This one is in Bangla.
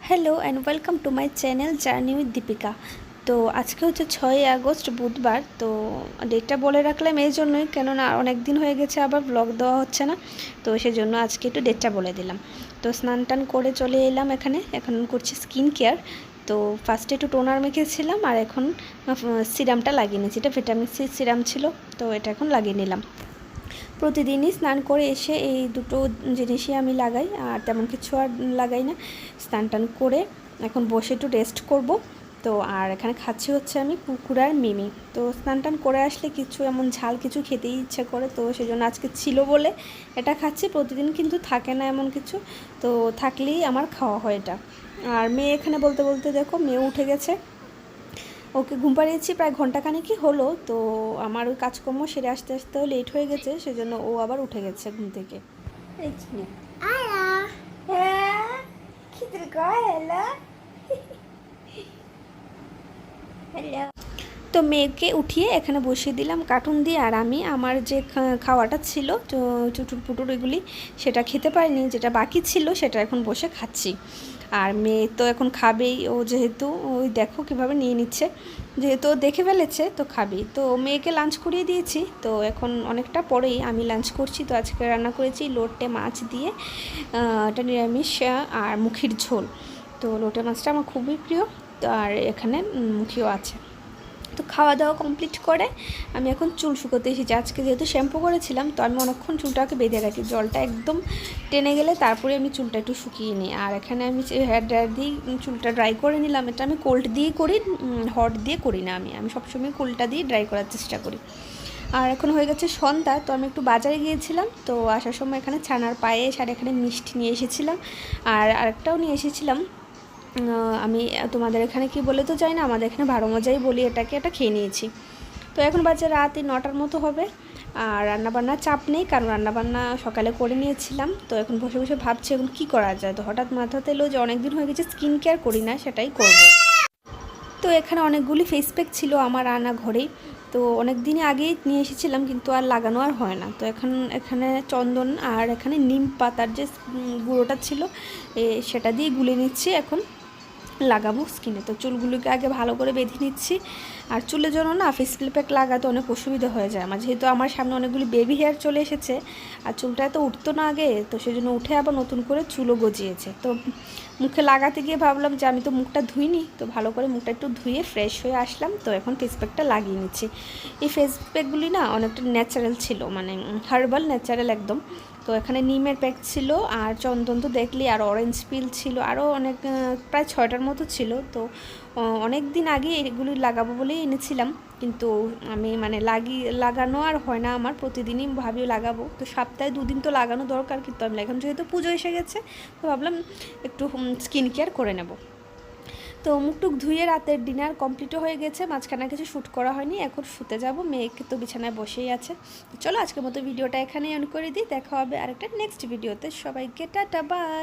Hello and welcome to my channel journey with Deepika. তো আজকে হচ্ছে 6ই আগস্ট বুধবার। তো ডেটটা বলে রাখলাম এই জন্যই, কেননা অনেক দিন হয়ে গেছে আবার ব্লগ দেওয়া হচ্ছে না, তো সেজন্য আজকে একটু ডেটটা বলে দিলাম। তো স্নান টান করে চলে এলাম এখানে, এখন করছি স্কিন কেয়ার। তো ফার্স্টে একটু টোনার মেখেছিলাম আর এখন সিরামটা লাগিয়ে নিয়েছি, এটা ভিটামিন সি সিরাম ছিল, তো এটা এখন লাগিয়ে নিলাম। প্রতিদিনই স্নান করে এসে এই দুটো জিনিসই আমি লাগাই, আর তেমন কিছু আর লাগাই না। স্নান টান করে এখন বসে একটু রেস্ট করব। তো আর এখানে খাচ্ছি হচ্ছে আমি কুকুর আর মিমি। তো স্নান টান করে আসলে কিছু এমন ঝাল কিছু খেতেই ইচ্ছে করে, তো সেজন্য আজকে ছিল বলে এটা খাচ্ছি। প্রতিদিন কিন্তু থাকে না এমন কিছু, তো থাকলেই আমার খাওয়া হয় এটা। আর মেয়ে এখানে বলতে বলতে দেখো মেয়ে উঠে গেছে, ওকে ঘুম পাড়িয়েছি প্রায় ঘন্টাখানেকই হলো। তো আমার ওই কাজকর্ম সেরে আসতে আসতেও লেট হয়ে গেছে, সেজন্য ও আবার উঠে গেছে ঘুম থেকে। তো মেয়েকে উঠিয়ে এখানে বসিয়ে দিলাম কার্টুন দিয়ে, আর আমি আমার যে খাওয়াটা ছিল চুটুর পুটুর এগুলি সেটা খেতে পারিনি, যেটা বাকি ছিল সেটা এখন বসে খাচ্ছি। আর মেয়ে তো এখন খাবেই, ও যেহেতু ওই দেখো কীভাবে নিয়ে নিচ্ছে, যেহেতু ও দেখে ফেলেছে তো খাবেই। তো মেয়েকে লাঞ্চ করিয়ে দিয়েছি, তো এখন অনেকটা পরেই আমি লাঞ্চ করছি। তো আজকে রান্না করেছি লোটে মাছ দিয়ে, এটা নিরামিষ, আর মুখির ঝোল। তো লোটে মাছটা আমার খুবই প্রিয়, তো আর এখানে মুখিও আছে। তো খাওয়া দাওয়া কমপ্লিট করে আমি এখন চুল শুকোতে এসেছি। আজকে যেহেতু শ্যাম্পু করেছিলাম, তো আমি অনেকক্ষণ চুলটাকে বেঁধে রাখি, জলটা একদম টেনে গেলে তারপরে আমি চুলটা একটু শুকিয়ে নিই। আর এখানে আমি হেয়ার ড্রায়ার দিয়েই চুলটা ড্রাই করে নিলাম। এটা আমি কোল্ড দিয়েই করি, হট দিয়ে করি না। আমি সবসময় কোল্ডটা দিয়ে ড্রাই করার চেষ্টা করি। আর এখন হয়ে গেছে সন্ধ্যা, তো আমি একটু বাজারে গিয়েছিলাম। তো আসার সময় এখানে ছানার পায়েস আর এখানে মিষ্টি নিয়ে এসেছিলাম, আর আরেকটাও নিয়ে এসেছিলাম। আমি তোমাদের এখানে কি বলে তো চাই না, আমাদের এখানে 12 মজাই বলি এটাকে, এটা খেয়ে নিয়েছি। তো এখন বাজে রাত 9টার মতো হবে। আর রান্নাবান্নার চাপ নেই, কারণ রান্নাবান্না সকালে করে নিয়েছিলাম। তো এখন বসে বসে ভাবছি এখন কী করা যায়। তো হঠাৎ মাথাতে এলো যে অনেক দিন হয়ে গেছে স্কিন কেয়ার করি না, সেটাই করব। তো এখানে অনেকগুলি ফেস প্যাক ছিল আমার আনা ঘরেই, তো অনেক দিন আগেই নিয়ে এসেছিলাম, কিন্তু আর লাগানো আর হয় না। তো এখন এখানে চন্দন আর এখানে নিম পাতার যে গুঁড়োটা ছিল সেটা দিয়ে গুলে নিচ্ছি, এখন লাগাবো স্কিনে। তো চুলগুলোকে আগে ভালো করে বেঁধে নিচ্ছি। আর চুলের জন্য না ফেস প্যাক লাগাতে অনেক অসুবিধা হয়ে যায় আমার, যেহেতু আমার সামনে অনেকগুলি বেবি হেয়ার চলে এসেছে, আর চুলটা এত উঠতো না আগে, তো সেজন্য উঠে আবার নতুন করে চুলও গজিয়েছে। তো মুখে লাগাতে গিয়ে ভাবলাম যে আমি তো মুখটা ধুইনি, তো ভালো করে মুখটা একটু ধুয়ে ফ্রেশ হয়ে আসলাম। তো এখন ফেস প্যাকটা লাগিয়ে নিচ্ছি। এই ফেস প্যাকগুলি না অনেকটা ন্যাচারাল ছিল, মানে হার্বাল ন্যাচারাল একদম। তো এখানে নিমের প্যাক ছিল, আর চন্দন তো দেখলি, আর অরেঞ্জ পিল ছিল, আরও অনেক প্রায় 6টার মতো ছিল। তো অনেক দিন আগে এগুলি লাগাবো বলেই এনেছিলাম, কিন্তু আমি মানে লাগানো আর হয় না আমার। প্রতিদিনই ভাবিও লাগাবো, তো সপ্তাহে 2 দিন তো লাগানো দরকার, কিন্তু আমি এখন যেহেতু পুজো এসে গেছে, তো ভাবলাম একটু স্কিন কেয়ার করে নেব। তো মুখটুক ধুয়ে রাতের ডিনার কমপ্লিটও হয়ে গেছে, মাঝখানে কিছু শ্যুট করা হয়নি, এখন শুতে যাব। মেয়েকে তো বিছানায় বসেই আছে। চলো আজকের মতো ভিডিওটা এখানেই অন করে দিই, দেখা হবে আরেকটা নেক্সট ভিডিওতে। সবাইকে টাটা বাই।